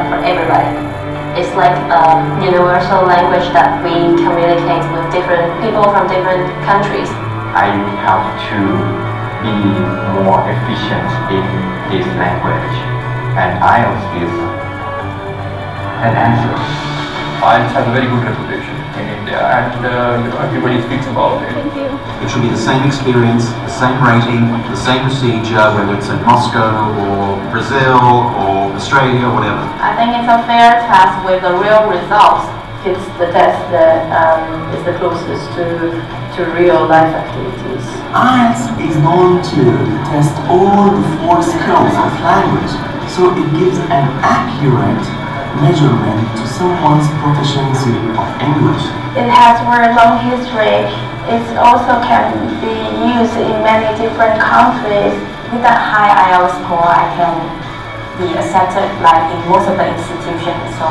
for everybody. It's like a universal language that we communicate with different people from different countries. I have to be more efficient in this language, and IELTS is an answer. IELTS has a very good reputation in India, and everybody speaks about it. Thank you. It should be the same experience, the same rating, the same procedure, whether it's in Moscow or Brazil or Australia or whatever. I think it's a fair test with the real results. It's the test that is the closest to real life activities. IELTS is known to test all the 4 skills of language, so it gives an accurate measurement to someone's proficiency of English. It has very long history. It also can be used in many different countries. With a high IELTS score, I can be accepted like in most of the institutions. So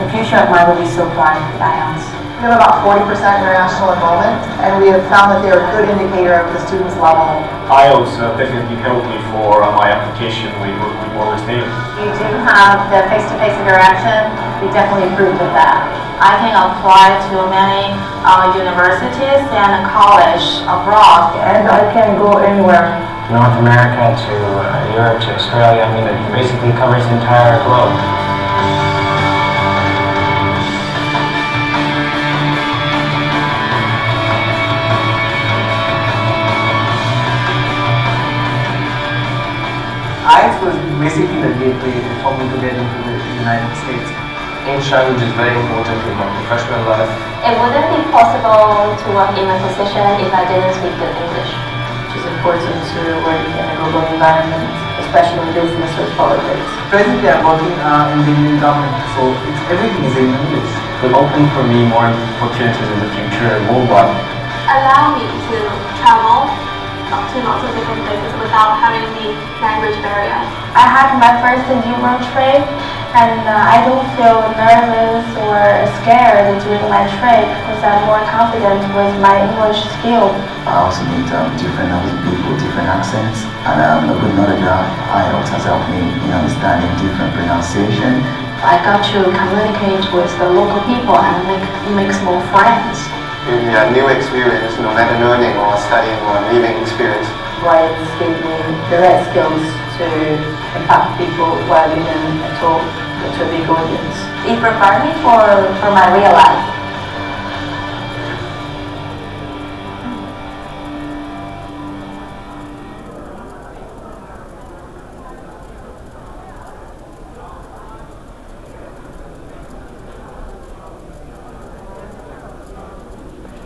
the future of mine will be so bright with IELTS. We have about 40% international enrollment, and we have found that they are a good indicator of the student's level. IELTS definitely helped me for my application with Morgan State. You do have the face-to-face interaction. We definitely improved with that. I can apply to many universities and college abroad. And I can go anywhere. North America to Europe to Australia. I mean, it basically covers the entire globe. IELTS was basically the gateway for me to get into the United States. English language is very important in my professional life. It wouldn't be possible to work in my position if I didn't speak good English. It's important to work in a global environment, especially business or politics. Presently, I'm working in the Indian government, so everything is in English. It will open for me more opportunities in the future worldwide. Allow me to travel to lots of different places without having the language barrier. I had my first Europe trip, and I don't feel nervous or scared during my trip because I'm more confident with my English skill. I also meet different people, different accents, and with another guy, IELTS has helped me in understanding different pronunciation. I got to communicate with the local people and make small friends. Give me a new experience, no matter learning or studying or living experience. IELTS gave me the right skills to impact people while you can talk to a big audience. It prepared me for my real life.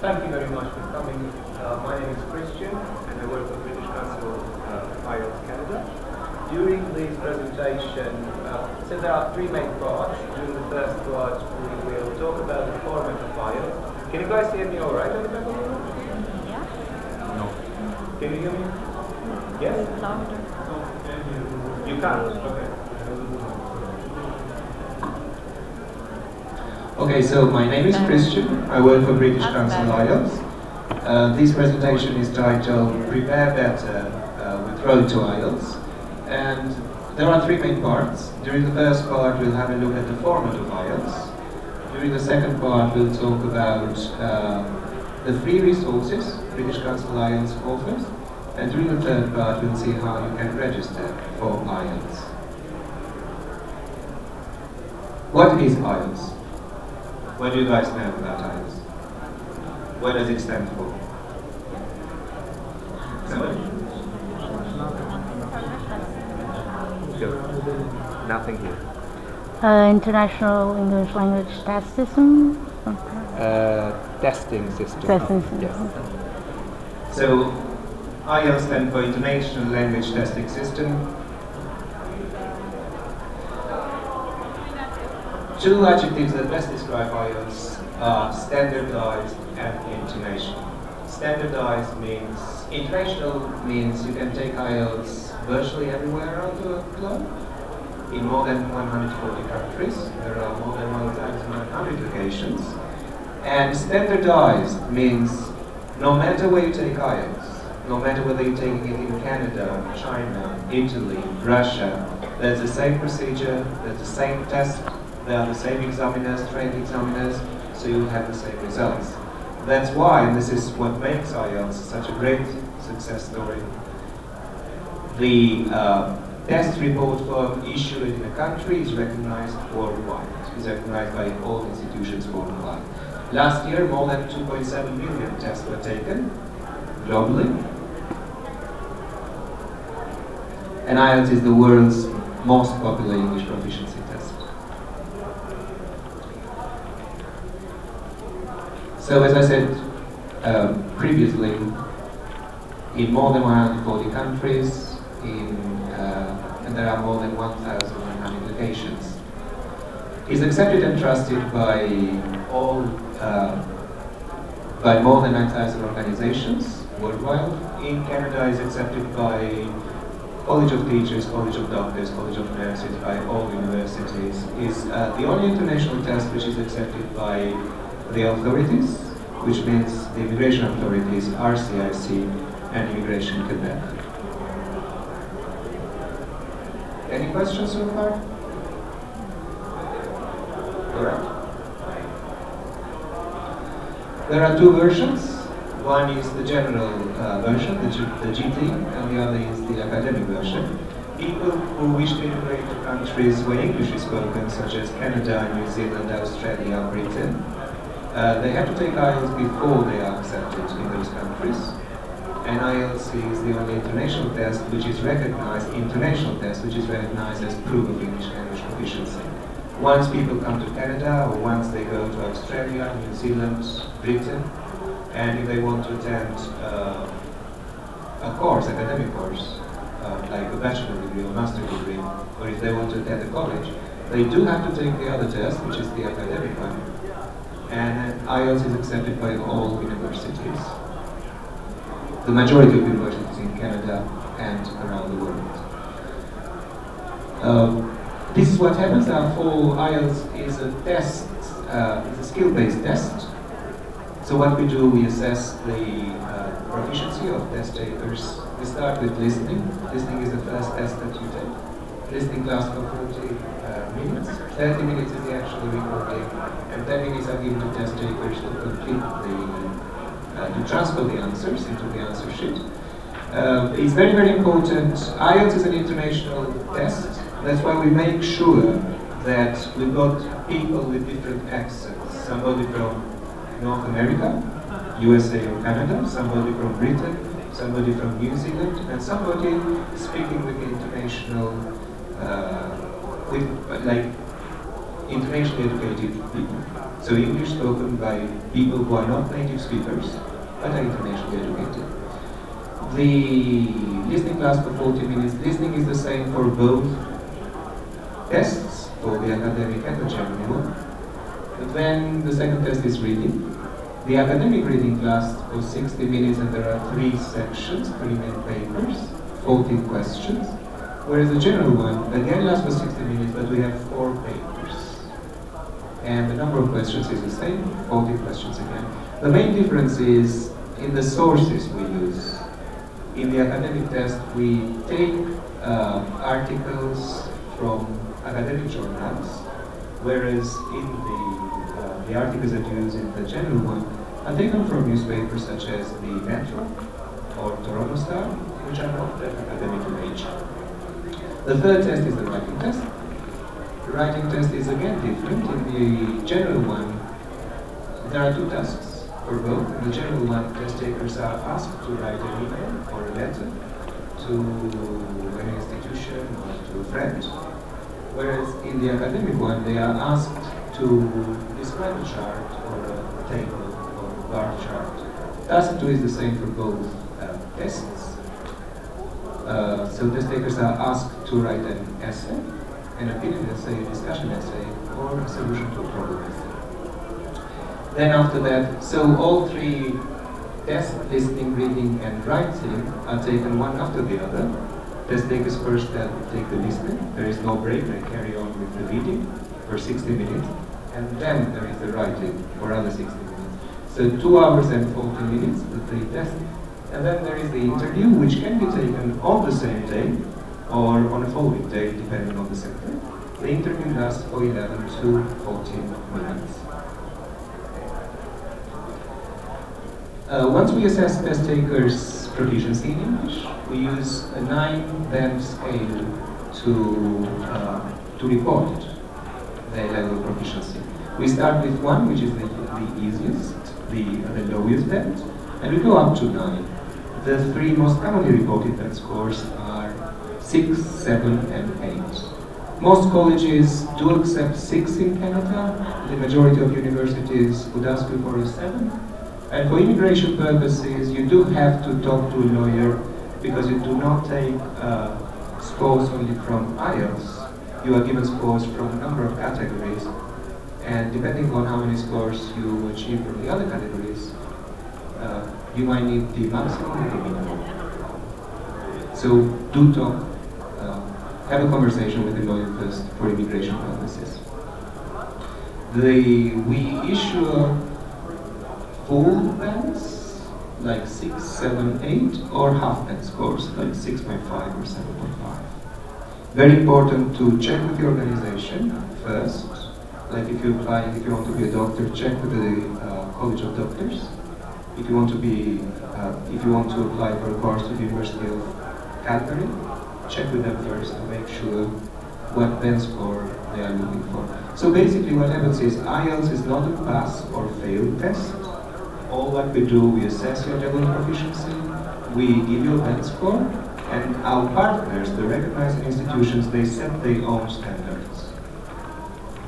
Thank you very much for coming. My name is Christian, and I work for British Council IELTS Canada. During this presentation, so there are 3 main parts. During the first part, we will talk about the format of IELTS. Can you guys hear me all right at the back of the room? Yeah. No. Can you hear me? Yes? Louder. You can? Okay. Okay, so my name is Christian. I work for British Council IELTS. This presentation is titled Prepare Better with Road to IELTS. And there are 3 main parts. During the first part, we'll have a look at the format of IELTS. During the second part, we'll talk about the free resources British Council IELTS offers. And during the third part, we'll see how you can register for IELTS. What is IELTS? What do you guys know about IELTS? What does it stand for? Nothing here. International English Language Test System? Testing system. Testing system. Yes. So, IELTS stands for International Language Testing System. 2 adjectives that best describe IELTS are standardized and international. Standardized means, international means you can take IELTS virtually everywhere around the globe. In more than 140 countries, there are more than 1,900 locations. And standardized means no matter where you take IELTS, no matter whether you're taking it in Canada, China, Italy, Russia, That's the same procedure, that's the same test, they are the same examiners, trained examiners, so you have the same results. That's why, and this is what makes IELTS such a great success story, the test report form issued in a country is recognized worldwide. Is recognized by all institutions worldwide. Last year, more than 2.7 million tests were taken globally. And IELTS is the world's most popular English proficiency test. So as I said previously, in more than 140 countries, and there are more than 1,100 locations. Is accepted and trusted by more than 9,000 organizations worldwide. In Canada, is accepted by College of Teachers, College of Doctors, College of Nurses, by all universities. Is the only international test which is accepted by the authorities, which means the immigration authorities, RCIC, and Immigration Quebec. Any questions so far? Correct. There are two versions. One is the general version, the GT, and the other is the academic version. People who wish to immigrate to countries where English is spoken, such as Canada, New Zealand, Australia, Britain, they have to take IELTS before they are accepted in those countries. And IELTS is the only international test which is recognized, as proof of English language proficiency. Once people come to Canada, or once they go to Australia, New Zealand, Britain, and if they want to attend a course, academic course, like a bachelor degree or master degree, or if they want to attend a college, they do have to take the other test, which is the academic one. And IELTS is accepted by all universities. The majority of universities in Canada and around the world. This is what happens. For IELTS is a test, it's a skill-based test. So what we do, we assess the proficiency of test takers. We start with listening. Listening is the first test that you take. Listening lasts for 40 minutes. 30 minutes is the actual recording, and 10 minutes are given to test takers to complete to transfer the answers into the answer sheet. It's very, very important. IELTS is an international test. That's why we make sure that we've got people with different accents. Somebody from North America, USA or Canada, somebody from Britain, somebody from New Zealand, and somebody speaking with international, internationally educated people. So English spoken by people who are not native speakers, but are internationally educated. The listening lasts for 40 minutes. Listening is the same for both tests, for the academic and the general one. But then the second test is reading. The academic reading lasts for 60 minutes, and there are 3 sections, 3 main papers, 14 questions. Whereas the general one, again, lasts for 60 minutes, but we have 4 papers. And the number of questions is the same, 14 questions again. The main difference is in the sources we use. In the academic test, we take articles from academic journals, whereas in the articles that you use in the general one are taken from newspapers such as the Metro or Toronto Star, which are not that academic in nature. The third test is the writing test. The writing test is again different. In the general one, there are 2 tasks for both. In the general one, test takers are asked to write an email or a letter to an institution or to a friend. Whereas in the academic one, they are asked to describe a chart or a table or a bar chart. Task 2 is the same for both tests. So test takers are asked to write an essay, an opinion essay, a discussion essay, or a solution to a problem essay. Then after that, so all 3 tests, listening, reading, and writing, are taken one after the other. Test takers first take the listening. There is no break. They carry on with the reading for 60 minutes. And then there is the writing for another 60 minutes. So 2 hours and 40 minutes, the 3 tests. And then there is the interview, which can be taken on the same day, or on a following day, depending on the center. The interview lasts for 11 to 14 minutes. Once we assess test takers' proficiency in English, we use a 9-band scale to report their level of proficiency. We start with 1, which is the easiest, the lowest band, and we go up to 9. The 3 most commonly reported band scores are 6, 7, and 8. Most colleges do accept 6 in Canada. The majority of universities would ask you for a 7. And for immigration purposes, you do have to talk to a lawyer because you do not take scores only from IELTS. You are given scores from a number of categories. And depending on how many scores you achieve from the other categories, you might need the maximum or the minimum. So do talk, have a conversation with the lawyer first for immigration purposes. We issue full bands, like 6, 7, 8, or half band scores, like 6.5 or 7.5. Very important to check with the organization first. Like if you want to be a doctor, check with the College of Doctors. If you want to apply for a course to the University of Calgary, check with them first to make sure what band score they are looking for. So basically what happens is IELTS is not a pass or fail test. All what we do, we assess your level of proficiency, we give you a band score, and our partners, the recognized institutions, they set their own standards.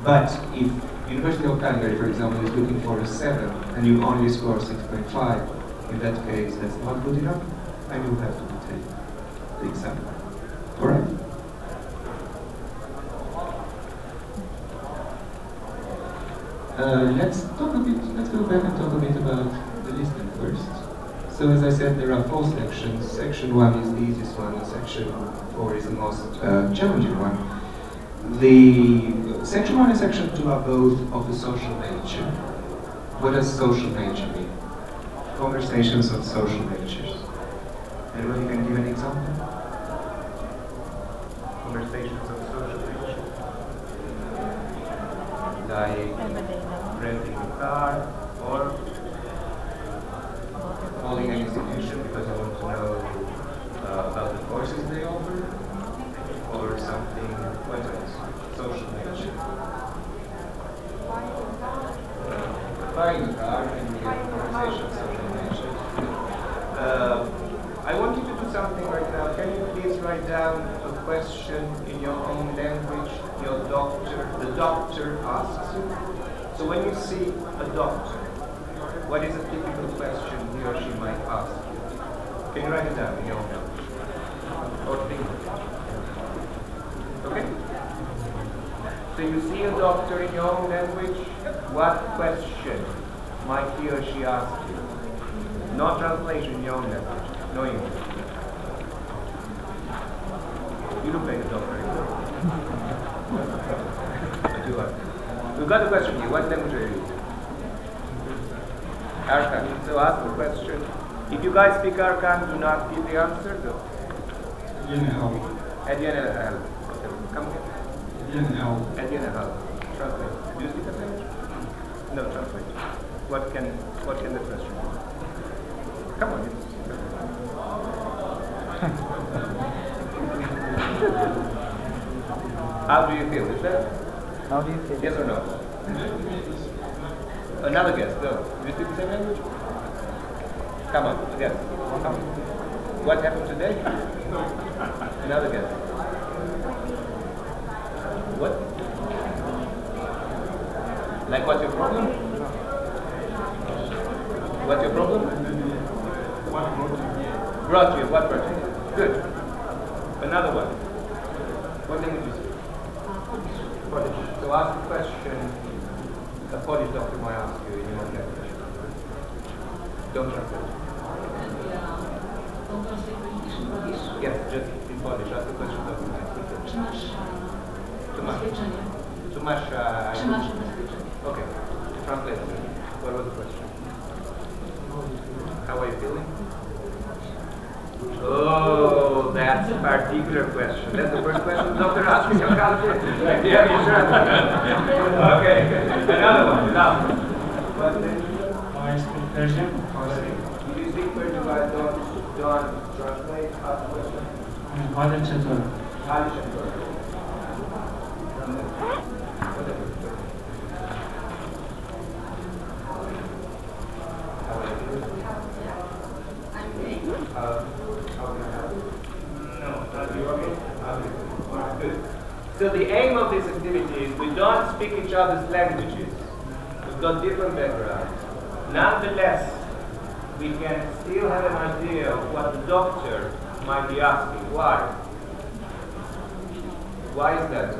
But if University of Calgary, for example, is looking for a 7 and you only score 6.5, in that case that's not good enough, and you have to take the exam. Alright? Let's go back and talk a bit about the listening first. So as I said, there are 4 sections. Section 1 is the easiest one, and section 4 is the most challenging one. The section 1 and section 2 are both of the social nature. What does social nature mean? Conversations of social natures. Anyone can give an example? Conversations of social nature. Like renting a car, or calling an institution because I want to know about the courses they offer, or something, what else? Social nature. Buying a car and the conversation of social nature. I want you to do something right now. Can you please write down a question in your own language the doctor asks you? So when you see a doctor, what is a typical question he or she might ask you? Can you write it down in your own language? Or think of it? Okay? So you see a doctor in your own language, what question might he or she ask you? No translation in your own language, no English. You look like a doctor. But you are. We've got a question here. What language are you using? Arkan. So ask the question. If you guys speak Arkan, do not give the answer. Go. Come again. Translate. Do you speak that language? No, translate. What can the question be? Come on. How do you feel? Is that? How do you feel? Yes or no? Another guess. Go. Do you speak the same language? Come on. Yes. Come on. What happened today? Another guess. What? Like what's your problem? What's your problem? Brought you. What brought you? Good. Another one. What language do you speak? Polish. So ask a question a Polish doctor might ask you in your own language. Don't translate. Yes, just in Polish. Ask the question doctor might ask you. Too much. Okay. Translate. What was the question? How are you feeling? Oh, that's a particular question. That's the first question the doctor asked me. Yeah, you sure? Okay, another one. Now, I speak Persian. Do you speak Persian? I don't translate. Ask the question. حالت چطور؟ حالت چطور؟ So the aim of this activity is we don't speak each other's languages. We've got different backgrounds. Nonetheless, we can still have an idea of what the doctor might be asking. Why? Why is that?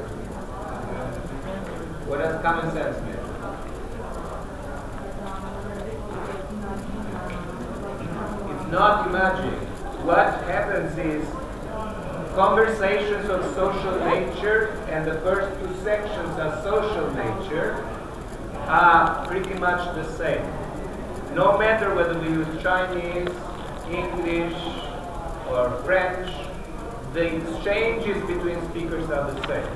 What does common sense mean? It's not imagining. What happens is conversations of social nature, and the first two sections are social nature, are pretty much the same. No matter whether we use Chinese, English, or French, the exchanges between speakers are the same.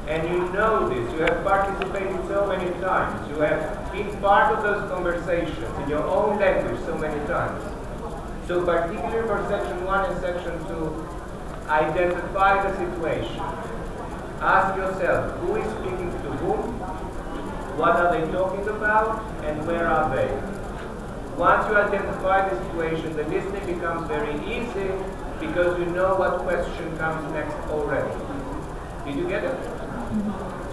And you know this, you have participated so many times, you have been part of those conversations in your own language so many times. So particularly for section 1 and section 2, identify the situation. Ask yourself, who is speaking to whom? What are they talking about? And where are they? Once you identify the situation, the listening becomes very easy because you know what question comes next already. Did you get it?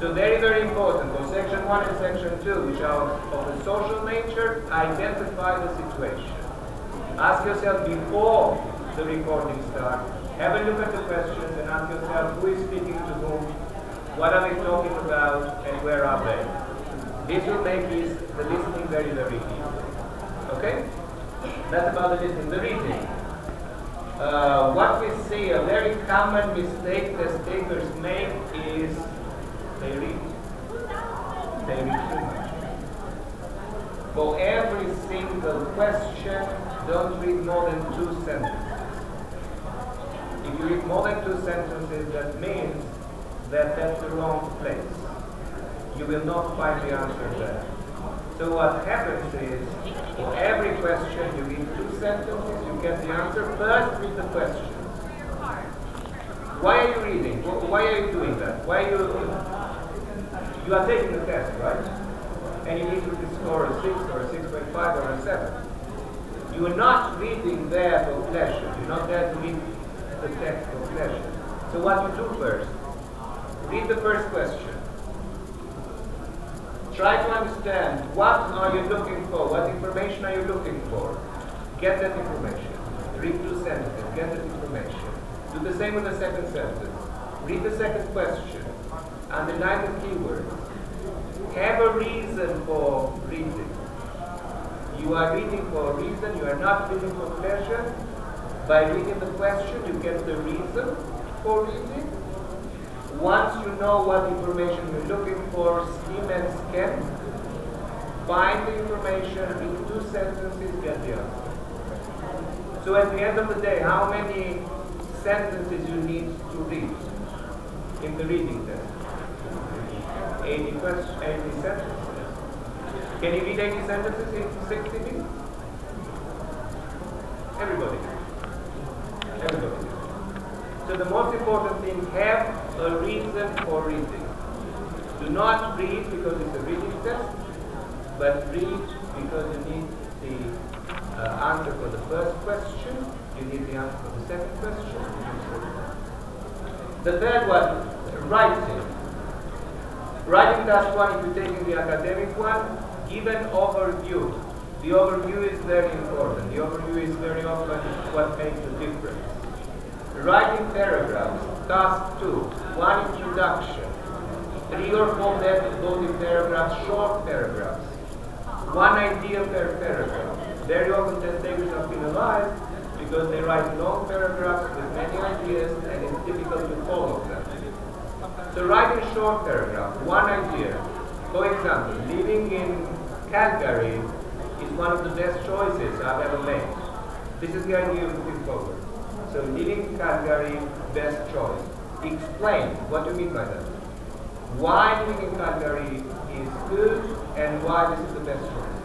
So very, very important. For section 1 and section 2, which are of the social nature, identify the situation. Ask yourself before the recording starts. Have a look at the questions and ask yourself who is speaking to whom, what are they talking about, and where are they. This will make the listening very, very easy. Okay? That's about the listening. The reading. What we see, a very common mistake that speakers make is they read. They read too much. For every single question, don't read more than 2 sentences. If you read more than 2 sentences, that means that that's the wrong place. You will not find the answer there. So what happens is, for every question you read 2 sentences, you get the answer. First read the question. Why are you reading? Why are you doing that? Why are you are taking the test, right? And you need to score a 6 or a 6.5 or a 7. You are not reading there for pleasure. You're not there to read the text for pleasure. So what you do first, read the first question. Try to understand what are you looking for, what information are you looking for. Get that information. Read 2 sentences, get that information. Do the same with the second sentence. Read the second question. Underline the keywords. Have a reason for reading. You are reading for a reason, you are not reading for pleasure. By reading the question, you get the reason for reading. Once you know what information you're looking for, skim and scan. Find the information, read 2 sentences, get the answer. So at the end of the day, how many sentences you need to read in the reading test? 80 sentences. Can you read 80 sentences in 60 minutes? Everybody. Everybody. So the most important thing, have a reason for reading. Do not read because it's a reading test, but read because you need the answer for the first question, you need the answer for the second question. The third one, writing. Writing task 1, if you're taking the academic one, give an overview. The overview is very important. The overview is very often what makes the difference. Writing paragraphs, task 2, 1 introduction, 3 or 4 devoted paragraphs, short paragraphs, 1 idea per paragraph. Very often test takers are penalized because they write long paragraphs with many ideas and it's difficult to follow them. So write a short paragraph, 1 idea. For example, living in Calgary is one of the best choices I've ever made. This is the idea of looking forward. So living in Calgary, best choice. Explain, what do you mean by that? Why living in Calgary is good and why this is the best choice.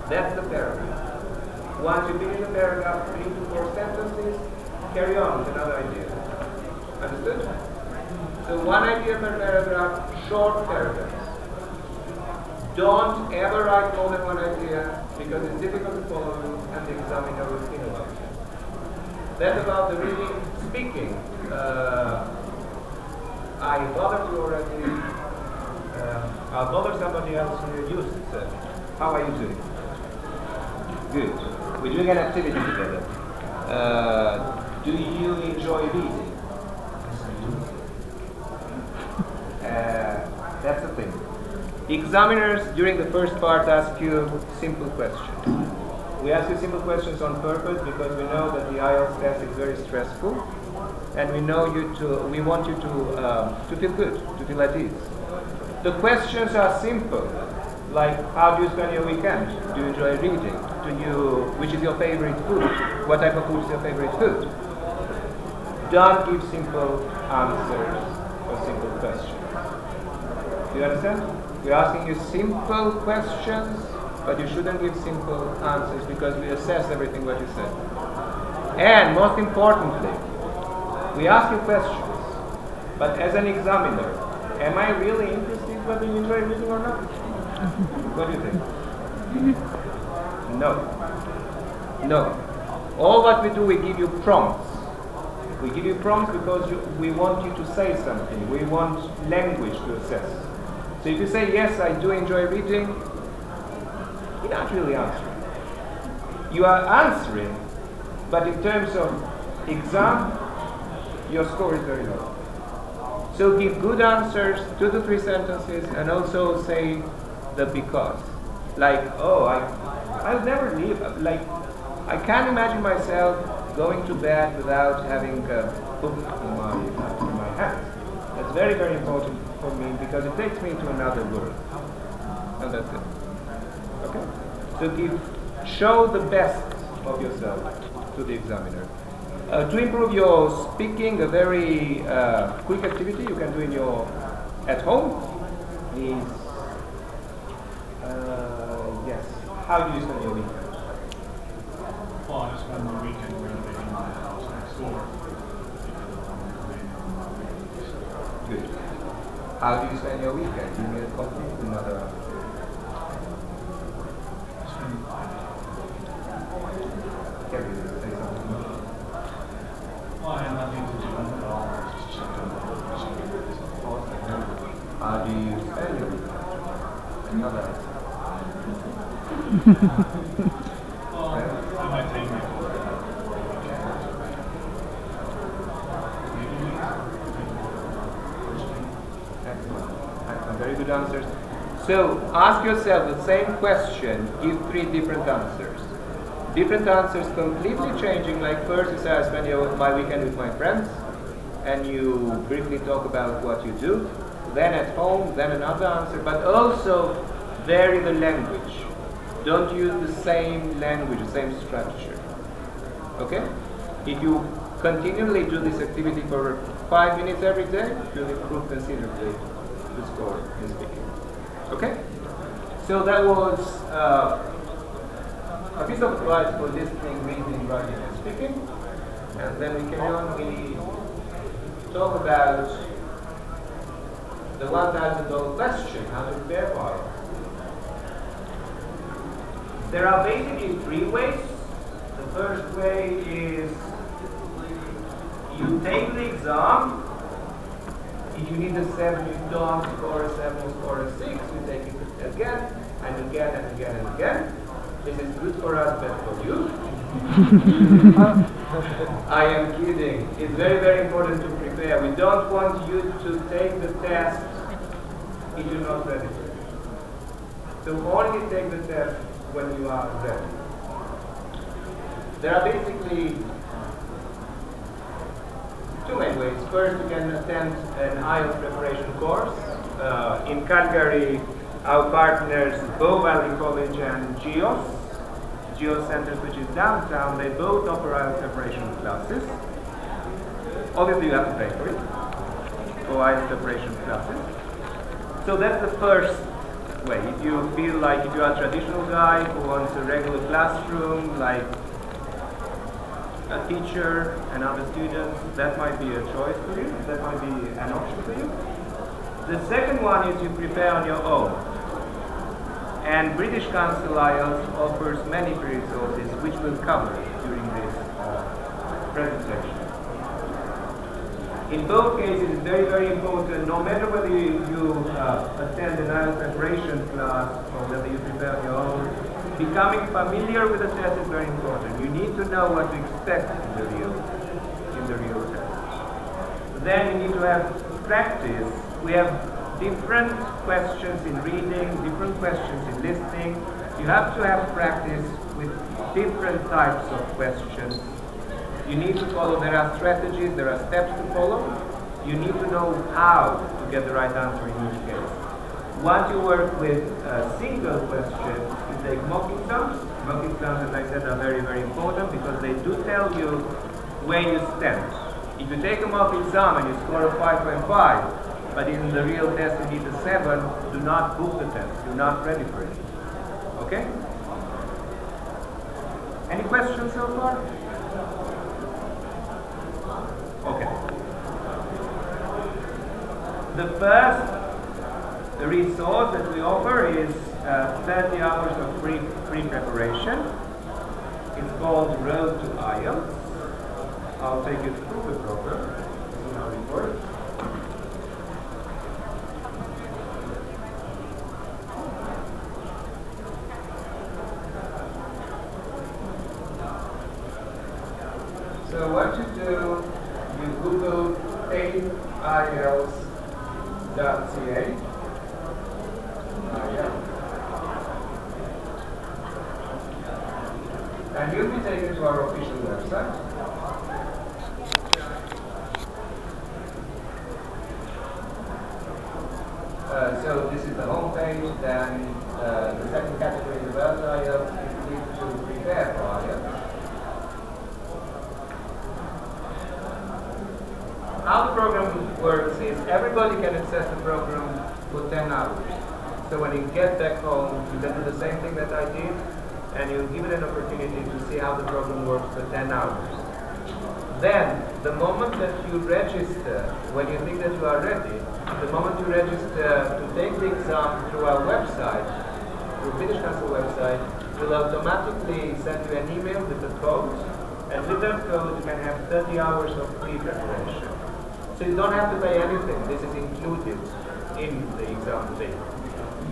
That's the paragraph. Once you finish the paragraph, 3 to 4 sentences, carry on with another idea. Understood? So one idea per paragraph, short paragraphs. Don't ever write more than one idea because it's difficult to follow and the examiner will think about it. That's about the reading. Speaking. I bothered you already. I'll bother somebody else who used it. How are you doing? Good. We're doing an activity together. Do you enjoy reading? That's the thing. Examiners during the first part ask you simple questions. We ask you simple questions on purpose because we know that the IELTS test is very stressful, and we want you to feel good, to feel at ease. The questions are simple, like how do you spend your weekend? Do you enjoy reading? Which is your favorite food? What type of food is your favorite food? Don't give simple answers or simple questions. Do you understand? We're asking you simple questions, but you shouldn't give simple answers because we assess everything what you said. And most importantly, we ask you questions, but as an examiner, am I really interested whether you enjoy reading or not? What do you think? No. No. All what we do, we give you prompts. We give you prompts because we want you to say something. We want language to assess. So if you say, yes, I do enjoy reading, you're not really answering. You are answering, but in terms of exam, your score is very low. So give good answers, 2 to 3 sentences, and also say the because. Like, oh, I'll never leave. Like, I can't imagine myself going to bed without having a book in my hand. That's very, very important for me because it takes me to another world. And that's it. Okay? So show the best of yourself to the examiner. To improve your speaking, a very quick activity you can do at home is, yes, how do you spend your weekend? Well, I spend my weekend renovating my house next door. Good. How do you spend your weekend? Give me a complete another. Well, I have nothing to do at all. Just check on How do you spend your weekend? Another. Well, I might take my Excellent. Very good answers. So ask yourself the same question, give 3 different answers. Different answers completely changing, like first you say I spend my weekend with my friends, and you briefly talk about what you do, then at home, then another answer, but also vary the language. Don't use the same language, the same structure. Okay? If you continually do this activity for 5 minutes every day, you'll improve considerably the score in speaking. Okay? So that was a piece of advice for listening, reading, writing, and speaking. And then we carry on, we talk about the $1,000 question, how to prepare for it. There are basically 3 ways. The first way is you take the exam. If you need a 7, you don't score a 7 or score a 6. You take it again and again and again and again. This is good for us, bad for you. I am kidding. It's very, very important to prepare. We don't want you to take the test if you're not ready for it. So only take the test when you are ready. There are basically 2 main ways. First, you can attend an IELTS preparation course. In Calgary, our partners, Bow Valley College and GEOS. Geo Centers, which is downtown. They both offer IELTS preparation classes. Obviously, you have to pay for it, for IELTS preparation classes. So that's the first way. If you feel like if you are a traditional guy who wants a regular classroom, like a teacher and other students, that might be a choice for you. That might be an option for you. The second one is you prepare on your own. And British Council IELTS offers many free resources which we'll cover during this presentation. In both cases, it's very, very important, no matter whether you attend an IELTS preparation class or whether you prepare on your own, becoming familiar with the test is very important. You need to know what to expect in the real test. Then you need to have practice. We have different questions in reading, different questions in listening. You have to have practice with different types of questions. You need to follow, there are strategies, there are steps to follow. You need to know how to get the right answer in each case. Once you work with a single question, you take mock exams. Mock exams, as I said, are very, very important because they do tell you where you stand. If you take a mock exam and you score a 5.5, but in the real test you need a 7, do not book the test. You're not ready for it. Okay? Any questions so far? Okay. The first resource that we offer is 30 hours of free preparation. It's called Road to IELTS. I'll take you through the program. See how it works. So what you do, you Google Take IELTS.ca. And you'll be taken to our official website. So this is the home page. Then the second category is about IELTS. You need to prepare for IELTS. How the program works is everybody can access the program for 10 hours. So when you get back home, you can do the same thing that I did, and you give it an opportunity to see how the program works for 10 hours. Then, the moment that you register, when you think that you are ready, the moment you register to take the exam through our website, through British Council website, we'll automatically send you an email with a code, and with that code you can have 30 hours of free preparation. So you don't have to pay anything. This is included in the exam fee.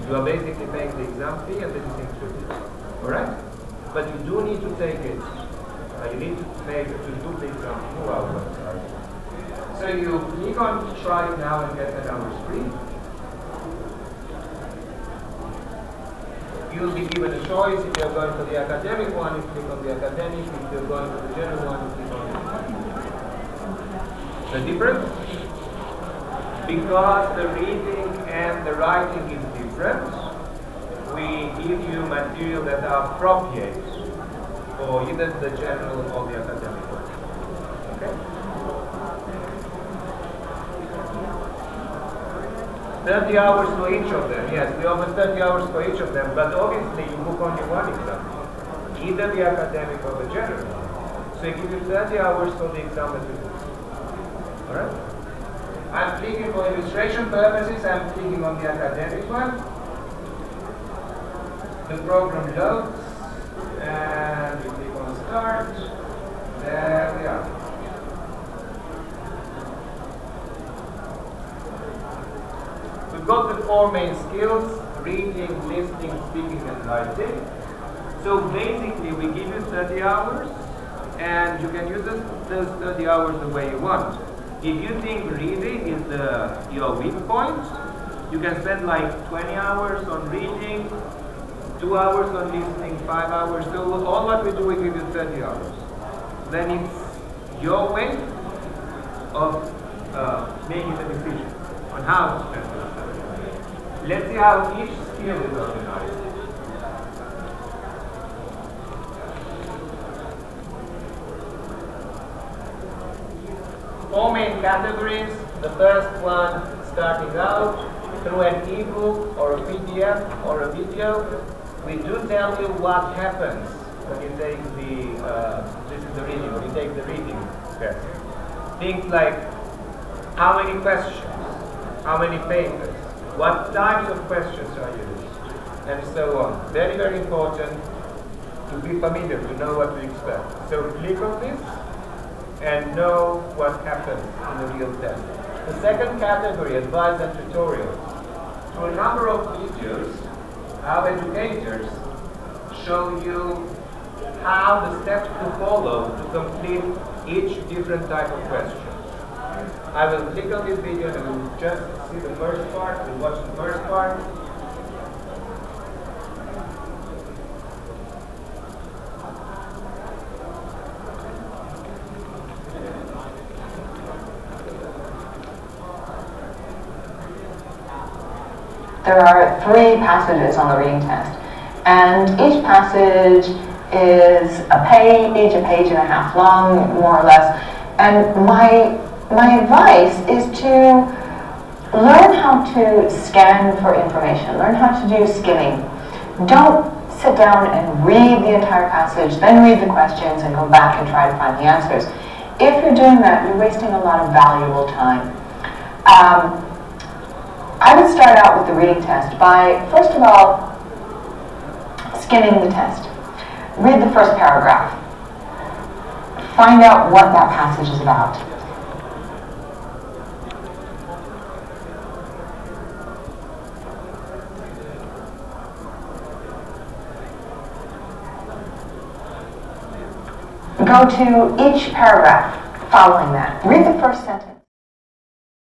You are basically paying the exam fee and this is included. Alright? But you do need to take it. You need to do the exam through our website. So you click on try it now and get 10 hours free. You'll be given a choice. If you're going for the academic one, you click on the academic. If you're going for the general one, you click on the The difference? Because the reading and the writing is different, we give you material that are appropriate for either the general or the academic one. Okay? 30 hours for each of them. Yes, we offer 30 hours for each of them, but obviously you book only one exam, either the academic or the general. So we give you 30 hours for the exam that you book. Alright? I'm clicking for illustration purposes, I'm clicking on the academic one. The program loads, and you click on start. There we are. We've got the 4 main skills: reading, listening, speaking, and writing. So basically we give you 30 hours, and you can use those 30 hours the way you want. If you think reading is your weak point, you can spend like 20 hours on reading, 2 hours on listening, 5 hours. So all what we do, we give you 30 hours. Then it's your way of making the decision on how to spend those 30 hours. Let's see how each skill is organized. 4 main categories. The first one, starting out through an ebook or a PDF or a video. We do tell you what happens when you take this is the reading, when you take the reading test. Things like how many questions, how many papers, what types of questions are used, and so on. Very, very important to be familiar, to know what to expect. So click on this and know what happens in the real test. The second category, advice and tutorials. Through a number of videos, our educators show you how the steps to follow to complete each different type of question. I will click on this video and we will just see the first part, we'll watch the first part. There are 3 passages on the reading test, and each passage is a page and a half long, more or less. And my advice is to learn how to scan for information, learn how to do skimming. Don't sit down and read the entire passage, then read the questions and go back and try to find the answers. If you're doing that, you're wasting a lot of valuable time. I would start out with the reading test by, first of all, skimming the test. Read the first paragraph. Find out what that passage is about. Go to each paragraph following that. Read the first sentence.